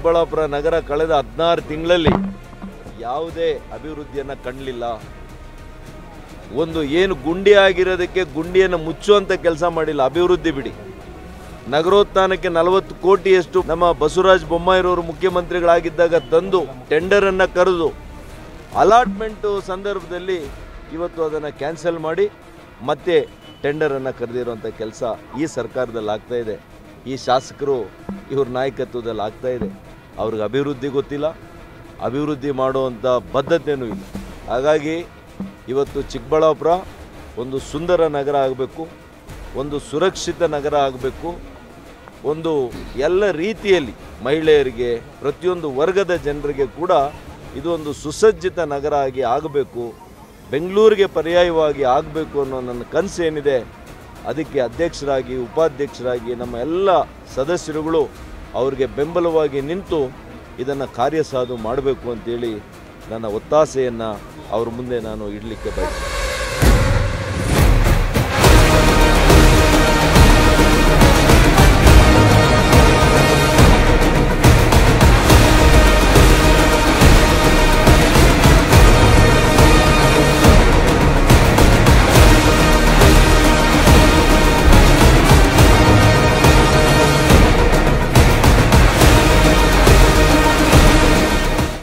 ಚಿಕ್ಕಬಳ್ಳಾಪುರ ನಗರ ಕಳೆದ 16 ತಿಂಗಳಲ್ಲಿ ಯಾವುದೇ ಅಭಿವೃದ್ಧಿಯನ್ನು ಕಾಣಲಿಲ್ಲ. ಒಂದು ಏನು ಗುಂಡಿ ಆಗಿರೋದಕ್ಕೆ ಗುಂಡಿಯನ್ನು ಮುಚ್ಚುವಂಥ ಕೆಲಸ ಮಾಡಿಲ್ಲ. ಅಭಿವೃದ್ಧಿ ಬಿಡಿ, ನಗರೋತ್ಥಾನಕ್ಕೆ 40 ಕೋಟಿಯಷ್ಟು ನಮ್ಮ ಬಸವರಾಜ ಬೊಮ್ಮಾಯಿರವರು ಮುಖ್ಯಮಂತ್ರಿಗಳಾಗಿದ್ದಾಗ ತಂದು ಟೆಂಡರನ್ನು ಕರೆದು ಅಲಾಟ್ಮೆಂಟು ಸಂದರ್ಭದಲ್ಲಿ ಇವತ್ತು ಅದನ್ನು ಕ್ಯಾನ್ಸಲ್ ಮಾಡಿ ಮತ್ತೆ ಟೆಂಡರನ್ನು ಕರೆದಿರುವಂಥ ಕೆಲಸ ಈ ಸರ್ಕಾರದಲ್ಲಿ ಆಗ್ತಾಯಿದೆ. ಈ ಶಾಸಕರು ಇವ್ರ ನಾಯಕತ್ವದಲ್ಲಿ ಆಗ್ತಾಯಿದೆ. ಅವ್ರಿಗೆ ಅಭಿವೃದ್ಧಿ ಗೊತ್ತಿಲ್ಲ, ಅಭಿವೃದ್ಧಿ ಮಾಡುವಂಥ ಬದ್ಧತೆಯೂ ಇಲ್ಲ. ಹಾಗಾಗಿ ಇವತ್ತು ಚಿಕ್ಕಬಳ್ಳಾಪುರ ಒಂದು ಸುಂದರ ನಗರ ಆಗಬೇಕು, ಒಂದು ಸುರಕ್ಷಿತ ನಗರ ಆಗಬೇಕು, ಒಂದು ಎಲ್ಲ ರೀತಿಯಲ್ಲಿ ಮಹಿಳೆಯರಿಗೆ ಪ್ರತಿಯೊಂದು ವರ್ಗದ ಜನರಿಗೆ ಕೂಡ ಇದು ಒಂದು ಸುಸಜ್ಜಿತ ನಗರ ಆಗಿ ಆಗಬೇಕು, ಬೆಂಗಳೂರಿಗೆ ಪರ್ಯಾಯವಾಗಿ ಆಗಬೇಕು ಅನ್ನೋ ನನ್ನ ಕನಸು ಏನಿದೆ, ಅದಕ್ಕೆ ಅಧ್ಯಕ್ಷರಾಗಿ ಉಪಾಧ್ಯಕ್ಷರಾಗಿ ನಮ್ಮ ಎಲ್ಲ ಸದಸ್ಯರುಗಳು ಅವರಿಗೆ ಬೆಂಬಲವಾಗಿ ನಿಂತು ಇದನ್ನು ಕಾರ್ಯಸಾಧು ಮಾಡಬೇಕು ಅಂತೇಳಿ ನನ್ನ ಒತ್ತಾಸೆಯನ್ನು ಅವ್ರ ಮುಂದೆ ನಾನು ಇಡಲಿಕ್ಕೆ ಬಯಸ್ತೇನೆ.